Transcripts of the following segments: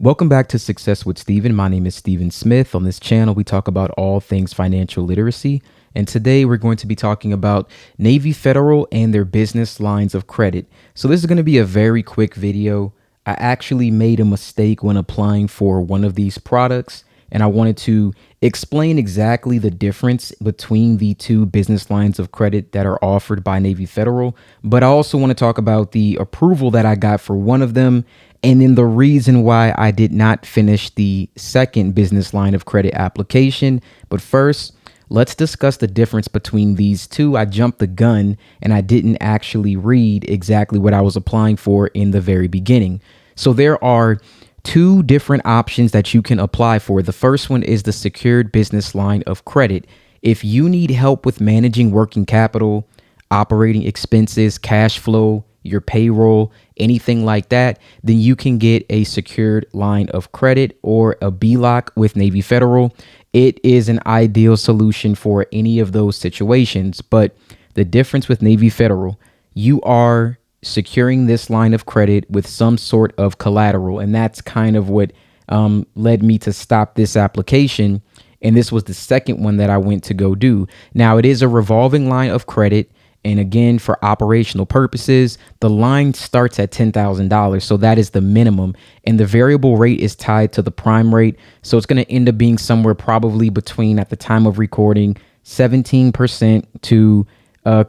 Welcome back to Success with Steven. My name is Steven Smith. On this channel, we talk about all things financial literacy. And today we're going to be talking about Navy Federal and their business lines of credit. So this is going to be a very quick video. I actually made a mistake when applying for one of these products, and I wanted to explain exactly the difference between the two business lines of credit that are offered by Navy Federal. But I also want to talk about the approval that I got for one of them, and then the reason why I did not finish the second business line of credit application. But first, let's discuss the difference between these two. I jumped the gun and I didn't actually read exactly what I was applying for in the very beginning. So there are two different options that you can apply for. The first one is the secured business line of credit. If you need help with managing working capital, operating expenses, cash flow, your payroll, anything like that, then you can get a secured line of credit or a BLOC with Navy Federal. It is an ideal solution for any of those situations. But the difference with Navy Federal, you are securing this line of credit with some sort of collateral. And that's kind of what led me to stop this application. And this was the second one that I went to go do. Now, it is a revolving line of credit. And again, for operational purposes, the line starts at $10,000. So that is the minimum. And the variable rate is tied to the prime rate. So it's going to end up being somewhere probably between, at the time of recording, 17% to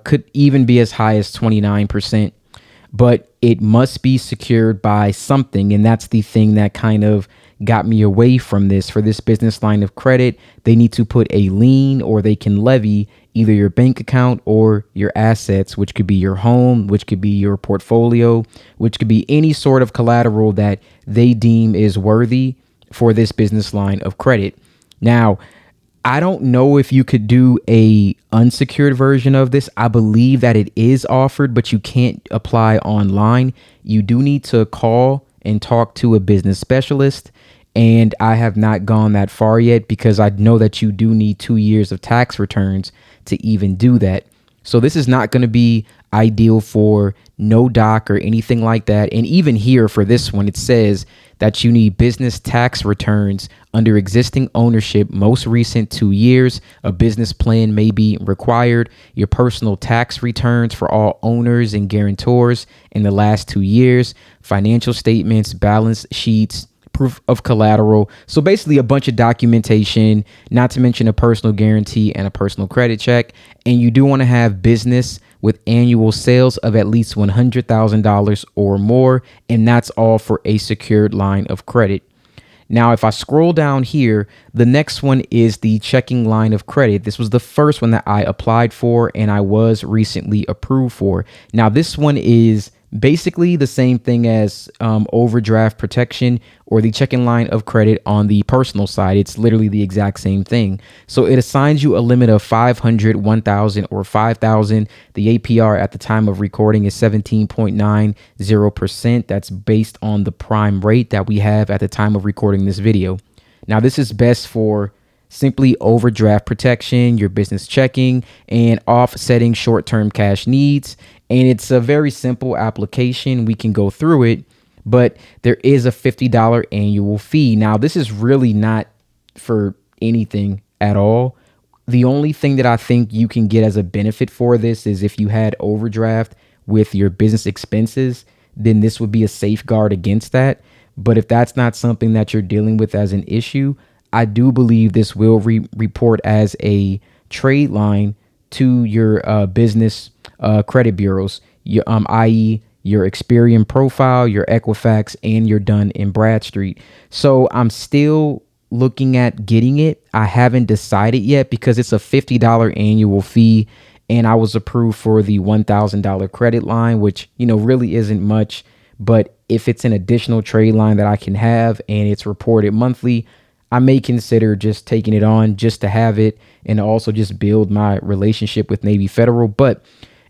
could even be as high as 29%. But it must be secured by something. And that's the thing that kind of got me away from this. For this business line of credit, they need to put a lien, or they can levy either your bank account or your assets, which could be your home, which could be your portfolio, which could be any sort of collateral that they deem is worthy for this business line of credit. Now, I don't know if you could do a unsecured version of this. I believe that it is offered, but you can't apply online. You do need to call and talk to a business specialist. And I have not gone that far yet because I know that you do need 2 years of tax returns to even do that. So this is not going to be ideal for no doc or anything like that. And even here for this one, it says that you need business tax returns under existing ownership, most recent 2 years. A business plan may be required. Your personal tax returns for all owners and guarantors in the last 2 years, financial statements, balance sheets, proof of collateral. So basically a bunch of documentation, not to mention a personal guarantee and a personal credit check. And you do want to have business with annual sales of at least $100,000 or more. And that's all for a secured line of credit. Now, if I scroll down here, the next one is the checking line of credit. This was the first one that I applied for and I was recently approved for. Now, this one is basically the same thing as overdraft protection or the checking line of credit on the personal side. It's literally the exact same thing. So it assigns you a limit of 500, 1,000, or 5,000. The APR at the time of recording is 17.90%. That's based on the prime rate that we have at the time of recording this video. Now, this is best for simply overdraft protection, your business checking, and offsetting short-term cash needs. And it's a very simple application. We can go through it, but there is a $50 annual fee. Now, this is really not for anything at all. The only thing that I think you can get as a benefit for this is if you had overdraft with your business expenses, then this would be a safeguard against that. But if that's not something that you're dealing with as an issue, I do believe this will report as a trade line to your business credit bureaus, i.e. your Experian profile, your Equifax, and your Dun & Bradstreet. So I'm still looking at getting it. I haven't decided yet because it's a $50 annual fee, and I was approved for the $1,000 credit line, which, really isn't much. But if it's an additional trade line that I can have and it's reported monthly, I may consider just taking it on just to have it and also just build my relationship with Navy Federal. But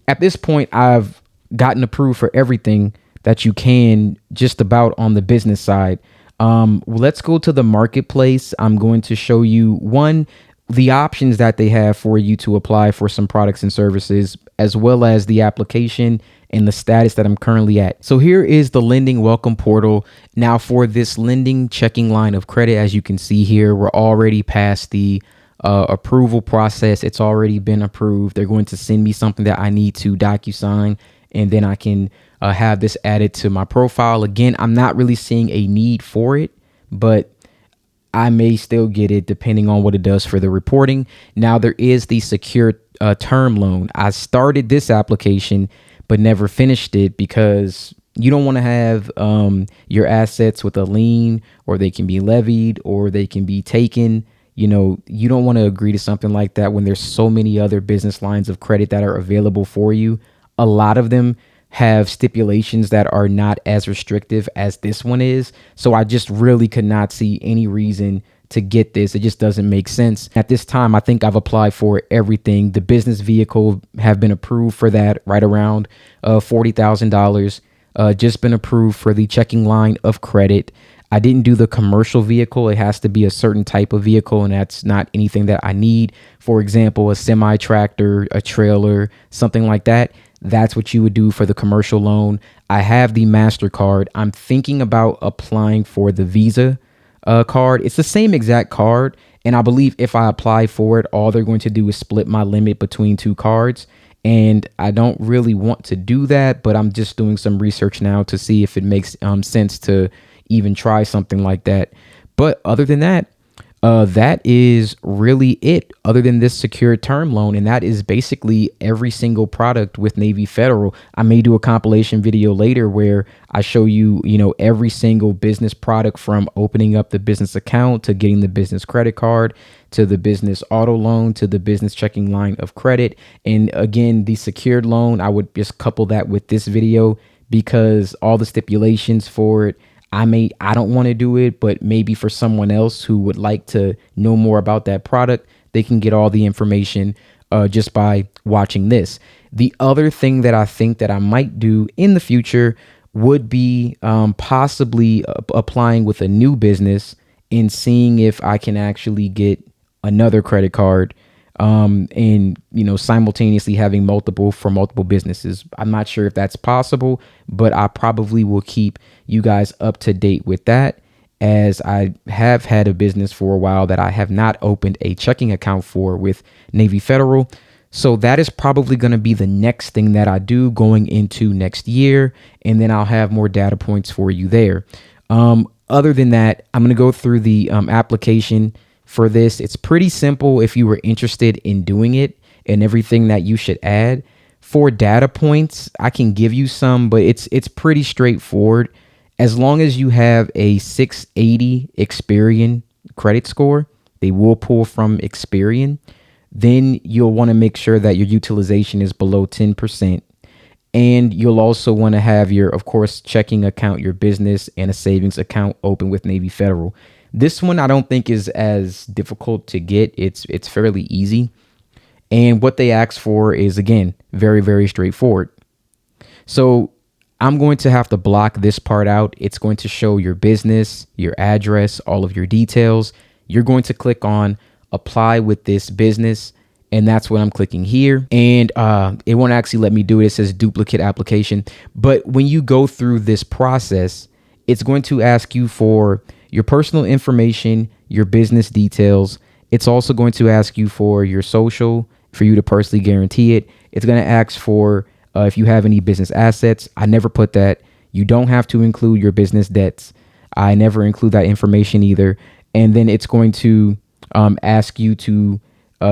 at this point, I've gotten approved for everything that you can just about on the business side. Let's go to the marketplace. I'm going to show you one the options that they have for you to apply for some products and services, as well as the application and the status that I'm currently at. So here is the lending welcome portal. Now for this lending checking line of credit, as you can see here, we're already past the approval process. It's already been approved. They're going to send me something that I need to DocuSign, and then I can have this added to my profile. Again, I'm not really seeing a need for it, but I may still get it depending on what it does for the reporting. Now there is the secure term loan. I started this application, but never finished it because you don't want to have your assets with a lien, or they can be levied, or they can be taken. You know, you don't want to agree to something like that when there's so many other business lines of credit that are available for you. A lot of them have stipulations that are not as restrictive as this one is. So I just really could not see any reason to get this. It just doesn't make sense. At this time, I think I've applied for everything. The business vehicle have been approved for that, right around $40,000. Just been approved for the checking line of credit. I didn't do the commercial vehicle. It has to be a certain type of vehicle, and that's not anything that I need. For example, a semi-tractor, a trailer, something like that. That's what you would do for the commercial loan. I have the MasterCard. I'm thinking about applying for the Visa card. It's the same exact card. And I believe if I apply for it, all they're going to do is split my limit between two cards. And I don't really want to do that, but I'm just doing some research now to see if it makes sense to even try something like that. But other than that, that is really it, other than this secured term loan. And that is basically every single product with Navy Federal. I may do a compilation video later where I show you, every single business product, from opening up the business account to getting the business credit card to the business auto loan to the business checking line of credit. And again, the secured loan, I would just couple that with this video because all the stipulations for it, I don't want to do it, but maybe for someone else who would like to know more about that product, they can get all the information just by watching this. The other thing that I think that I might do in the future would be possibly applying with a new business and seeing if I can actually get another credit card and simultaneously having multiple businesses. I'm not sure if that's possible, but I probably will keep you guys up to date with that, as I have had a business for a while that I have not opened a checking account for with Navy Federal. So that is probably going to be the next thing that I do going into next year, and then I'll have more data points for you there. Other than that, I'm going to go through the application for this. It's pretty simple if you were interested in doing it, and everything that you should add. For data points, I can give you some, but it's pretty straightforward. As long as you have a 680 Experian credit score, they will pull from Experian. Then you'll want to make sure that your utilization is below 10%. And you'll also want to have your, of course, checking account, your business, and a savings account open with Navy Federal. This one I don't think is as difficult to get. It's fairly easy. And what they ask for is, again, very, very straightforward. So I'm going to have to block this part out. It's going to show your business, your address, all of your details. You're going to click on apply with this business, and that's what I'm clicking here. And it won't actually let me do it. It says duplicate application. But when you go through this process, it's going to ask you for your personal information, your business details. It's also going to ask you for your social for you to personally guarantee it. It's going to ask for if you have any business assets. I never put that. You don't have to include your business debts. I never include that information either. And then it's going to ask you to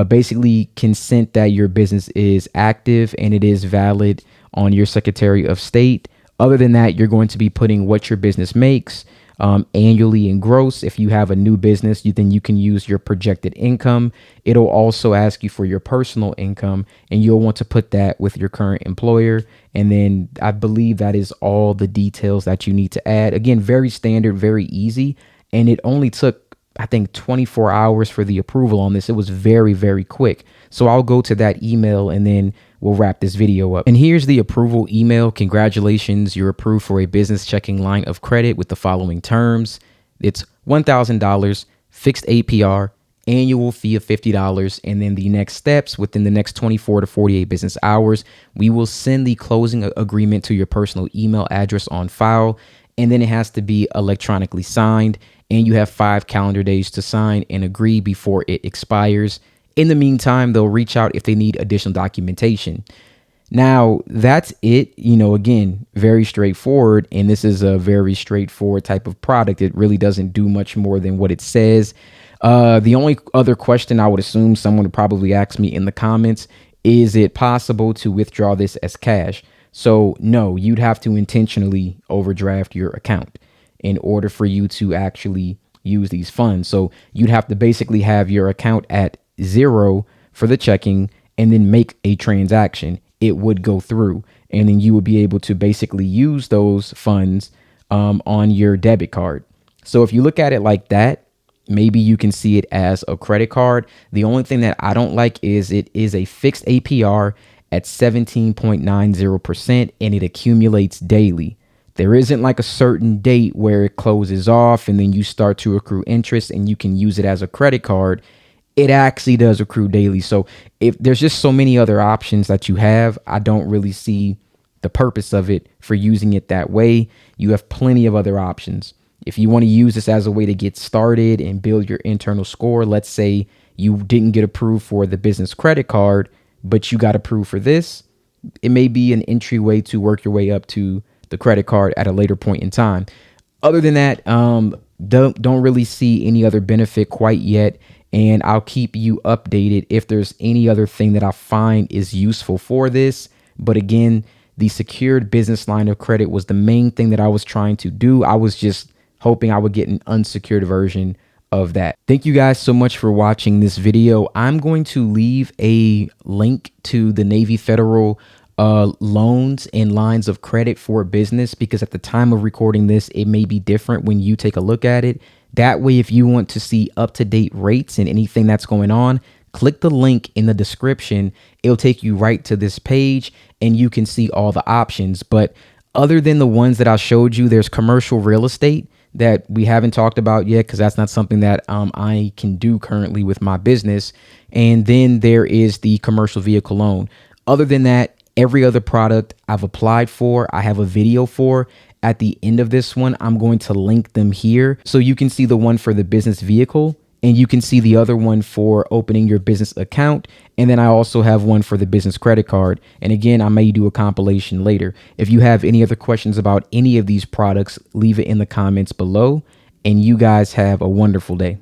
basically consent that your business is active and it is valid on your Secretary of State. Other than that, you're going to be putting what your business makes annually in gross. If you have a new business, then you can use your projected income. It'll also ask you for your personal income, and you'll want to put that with your current employer. And then I believe that is all the details that you need to add. Again, very standard, very easy. And it only took, I think, 24 hours for the approval on this. It was very, very quick. So I'll go to that email and then we'll wrap this video up. And here's the approval email. Congratulations, you're approved for a business checking line of credit with the following terms. It's $1,000, fixed APR, annual fee of $50. And then the next steps, within the next 24 to 48 business hours, we will send the closing agreement to your personal email address on file. And then it has to be electronically signed. And you have 5 calendar days to sign and agree before it expires. In the meantime, they'll reach out if they need additional documentation. Now, that's it. Again, very straightforward. And this is a very straightforward type of product. It really doesn't do much more than what it says. The only other question I would assume someone would probably ask me in the comments, is it possible to withdraw this as cash? So no, you'd have to intentionally overdraft your account in order for you to actually use these funds. So you'd have to basically have your account at 0 for the checking and then make a transaction. It would go through, and then you would be able to basically use those funds on your debit card. So if you look at it like that, maybe you can see it as a credit card. The only thing that I don't like is it is a fixed APR at 17.90%, and it accumulates daily. There isn't like a certain date where it closes off and then you start to accrue interest and you can use it as a credit card. It actually does accrue daily. So if there's just so many other options that you have, I don't really see the purpose of it for using it that way. You have plenty of other options. If you want to use this as a way to get started and build your internal score, let's say you didn't get approved for the business credit card, but you got approved for this, it may be an entryway to work your way up to the credit card at a later point in time. Other than that, don't really see any other benefit quite yet. And I'll keep you updated if there's any other thing that I find is useful for this. But again, the secured business line of credit was the main thing that I was trying to do. I was just hoping I would get an unsecured version of that. Thank you guys so much for watching this video. I'm going to leave a link to the Navy Federal loans and lines of credit for business, because at the time of recording this, it may be different when you take a look at it. That way, if you want to see up-to-date rates and anything that's going on, click the link in the description. It'll take you right to this page and you can see all the options. But other than the ones that I showed you, there's commercial real estate that we haven't talked about yet, because that's not something that I can do currently with my business. And then there is the commercial vehicle loan. Other than that, every other product I've applied for, I have a video for. At the end of this one, I'm going to link them here so you can see the one for the business vehicle and you can see the other one for opening your business account. And then I also have one for the business credit card. And again, I may do a compilation later. If you have any other questions about any of these products, leave it in the comments below. And you guys have a wonderful day.